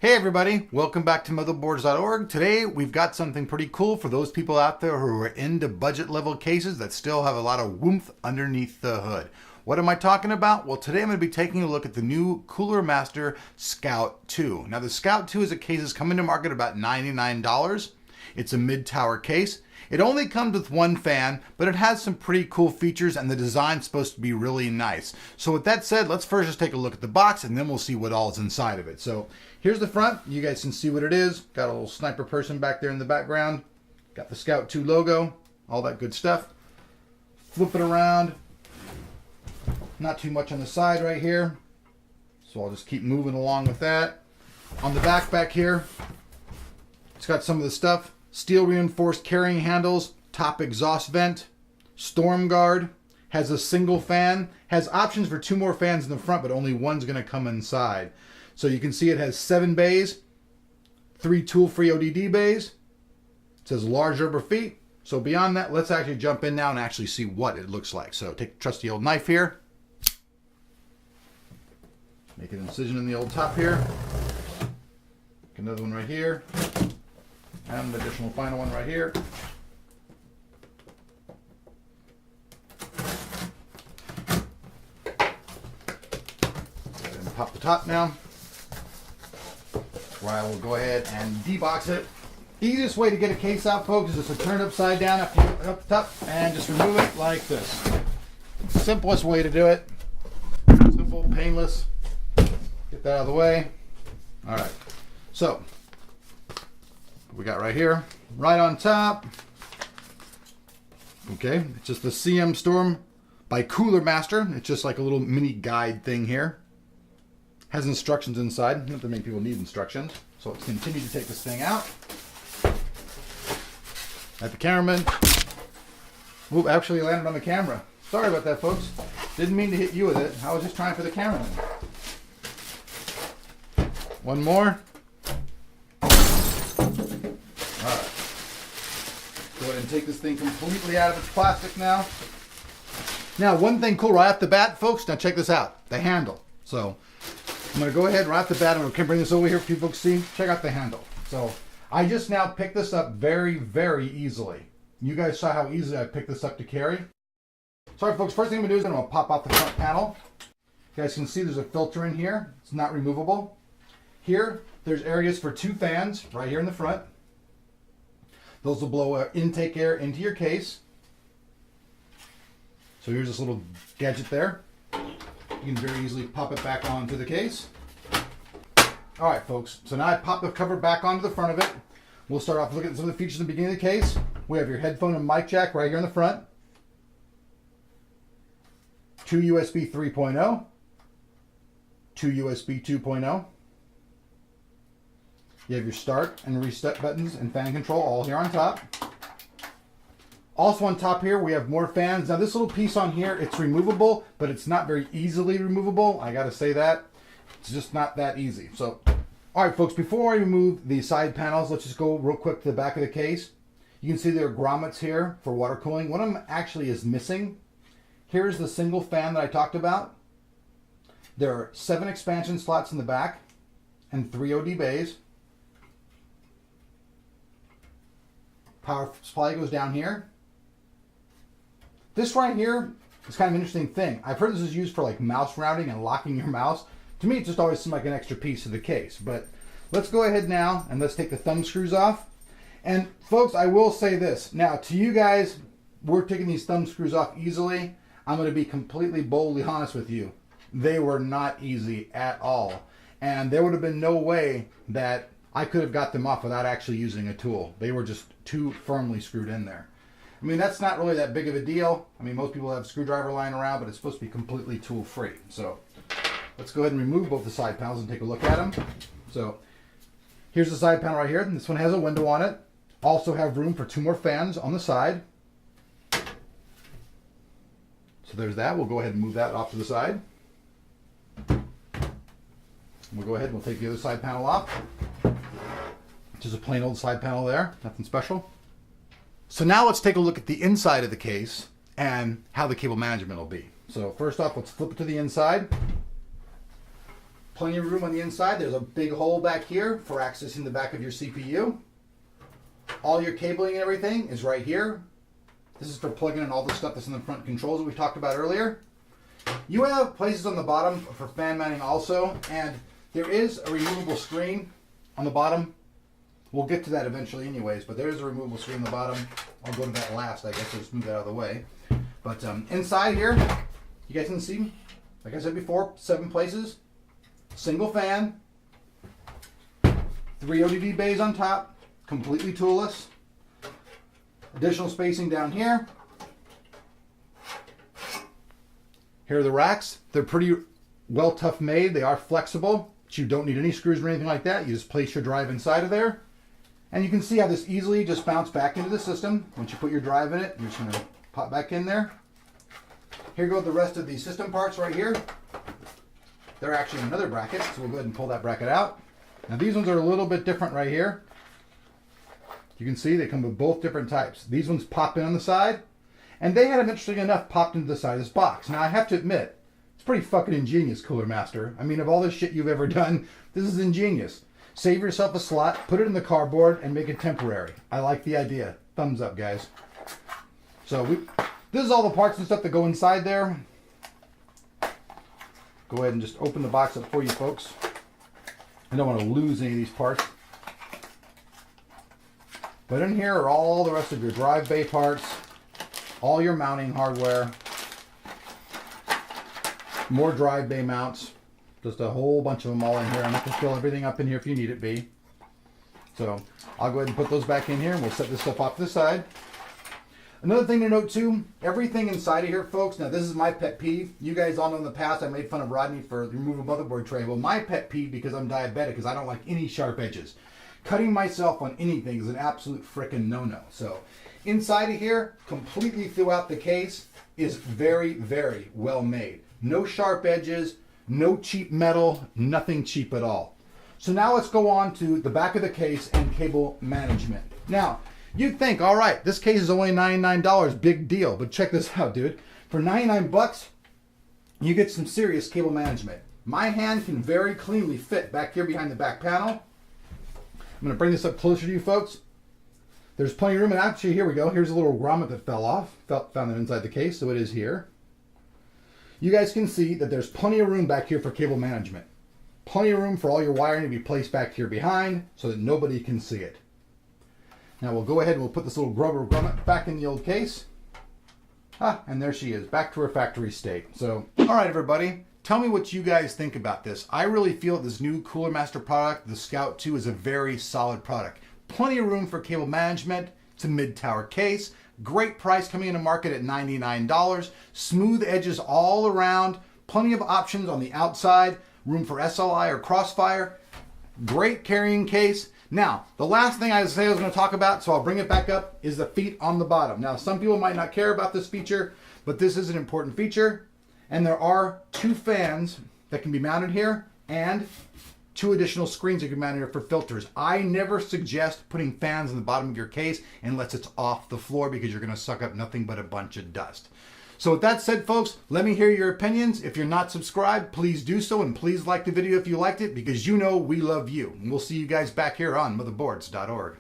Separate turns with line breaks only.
Hey everybody, welcome back to motherboards.org. Today we've got something pretty cool for those people out there who are into budget level cases that still have a lot of oomph underneath the hood. What am I talking about? Well, today I'm going to be taking a look at the new Cooler Master Scout 2. Now the Scout 2 is a case that's coming to market about $99. It's a mid-tower case. It only comes with one fan, but it has some pretty cool features and the design's supposed to be really nice. So with that said, let's first just take a look at the box and then we'll see what all is inside of it. So here's the front. You guys can see what it is. Got a little sniper person back there in the background. Got the Scout 2 logo, all that good stuff. Flip it around. Not too much on the side right here. So I'll just keep moving along with that. On the back here, it's got some of the stuff. Steel reinforced carrying handles, top exhaust vent, storm guard, has a single fan, has options for 2 more fans in the front, but only one's going to come inside. So you can see it has 7 bays, 3 tool-free ODD bays. It says large rubber feet. So beyond that, let's actually jump in now and actually see what it looks like. So take the trusty old knife here. Make an incision in the old top here. Another one right here. And an additional final one right here. And pop the top now. Where I will go ahead and debox it. Easiest way to get a case out, folks, is just to turn it upside down after you open up the top and just remove it like this. Simplest way to do it. Simple, painless. Get that out of the way. All right. So we got right here, right on top. Okay, it's just the CM Storm by Cooler Master. It's just like a little mini guide thing here. Has instructions inside. Not that many people need instructions. So let's continue to take this thing out. At the cameraman. Oop, actually landed on the camera. Sorry about that, folks. Didn't mean to hit you with it. I was just trying for the cameraman. One more. Go ahead and take this thing completely out of its plastic now. Now, one thing cool right off the bat, folks. Now check this out. The handle. So I'm going to go ahead right off the bat. I'm going to bring this over here for you folks to see. Check out the handle. So I just now picked this up very, very easily. You guys saw how easily I picked this up to carry. Sorry, folks. First thing I'm going to do is I'm going to pop off the front panel. You guys can see there's a filter in here. It's not removable. Here, there's areas for 2 fans right here in the front. Those will blow intake air into your case. So here's this little gadget there. You can very easily pop it back onto the case. All right, folks. So now I pop the cover back onto the front of it. We'll start off looking at some of the features at the beginning of the case. We have your headphone and mic jack right here in the front. 2 USB 3.0. 2 USB 2.0. You have your start and reset buttons and fan control all here on top. Also on top here, we have more fans. Now this little piece on here, it's removable, but it's not very easily removable. I gotta say that. It's just not that easy. So, all right, folks, before I remove the side panels, let's just go real quick to the back of the case. You can see there are grommets here for water cooling. One of them actually is missing. Here's the single fan that I talked about. There are 7 expansion slots in the back and 3 OD bays. Power supply goes down here. This right here is kind of an interesting thing. I've heard this is used for like mouse rounding and locking your mouse. To me, it just always seemed like an extra piece of the case. But let's go ahead now and let's take the thumb screws off. And folks, I will say this. Now, to you guys, we're taking these thumb screws off easily. I'm going to be completely boldly honest with you. They were not easy at all. And there would have been no way that I could have got them off without actually using a tool. They were just too firmly screwed in there. I mean, that's not really that big of a deal. I mean, most people have a screwdriver lying around, but it's supposed to be completely tool-free. So let's go ahead and remove both the side panels and take a look at them. So here's the side panel right here. This one has a window on it. Also have room for 2 more fans on the side. So there's that. We'll go ahead and move that off to the side. We'll go ahead and we'll take the other side panel off. Just a plain old side panel there, nothing special. So now let's take a look at the inside of the case and how the cable management will be. So first off, let's flip it to the inside. plenty of room on the inside. There's a big hole back here for accessing the back of your CPU. All your cabling and everything is right here. This is for plugging in all the stuff that's in the front controls that we talked about earlier. You have places on the bottom for fan mounting also, and there is a removable screen on the bottom. We'll get to that eventually anyways, but there is a removable screen on the bottom. I'll go to that last, I guess, to just move that out of the way. But inside here, you guys can see, like I said before, 7 places, single fan, 3 ODD bays on top, completely toolless, additional spacing down here. Here are the racks. They're pretty well tough made. They are flexible, but you don't need any screws or anything like that. You just place your drive inside of there. And you can see how this easily just bounces back into the system. Once you put your drive in it, you're just going to pop back in there. Here go the rest of the system parts right here. They're actually in another bracket, so we'll go ahead and pull that bracket out. Now these ones are a little bit different right here. You can see they come with both different types. These ones pop in on the side, and they had them, interesting enough, popped into the side of this box. Now I have to admit, it's pretty fucking ingenious, Cooler Master. I mean, of all the shit you've ever done, this is ingenious. Save yourself a slot, put it in the cardboard, and make it temporary. I like the idea. Thumbs up, guys. So this is all the parts and stuff that go inside there. Go ahead and just open the box up for you folks. I don't want to lose any of these parts. But in here are all the rest of your drive bay parts, all your mounting hardware, more drive bay mounts, just a whole bunch of them all in here. I'm not going to fill everything up in here if you need it be. So I'll go ahead and put those back in here, and we'll set this stuff off to the side. Another thing to note too, everything inside of here, folks, now this is my pet peeve. You guys all know in the past I made fun of Rodney for the removable motherboard tray. Well, my pet peeve, because I'm diabetic, is I don't like any sharp edges. Cutting myself on anything is an absolute frickin' no-no. So inside of here, completely throughout the case, is very, very well made. No sharp edges, no cheap metal, nothing cheap at all. So now let's go on to the back of the case and cable management. Now, you'd think, all right, this case is only $99, big deal. But check this out, dude. For 99 bucks, you get some serious cable management. My hand can very cleanly fit back here behind the back panel. I'm going to bring this up closer to you folks. There's plenty of room, and actually, here we go. Here's a little grommet that fell off. Found it inside the case, so it is here. You guys can see that there's plenty of room back here for cable management. Plenty of room for all your wiring to be placed back here behind so that nobody can see it. Now we'll go ahead and we'll put this little rubber grommet back in the old case. And there she is, back to her factory state. So, all right, everybody, tell me what you guys think about this. I really feel this new Cooler Master product, the Scout 2, is a very solid product. Plenty of room for cable management. It's a mid-tower case. Great price coming into market at $99. Smooth edges all around. Plenty of options on the outside. Room for SLI or Crossfire. Great carrying case. Now, the last thing I was going to talk about, so I'll bring it back up, is the feet on the bottom. Now, some people might not care about this feature, but this is an important feature. And there are 2 fans that can be mounted here and 2 additional screens that can be mounted here for filters. I never suggest putting fans in the bottom of your case unless it's off the floor, because you're going to suck up nothing but a bunch of dust. So with that said, folks, let me hear your opinions. If you're not subscribed, please do so, and please like the video if you liked it, because you know we love you. And we'll see you guys back here on motherboards.org.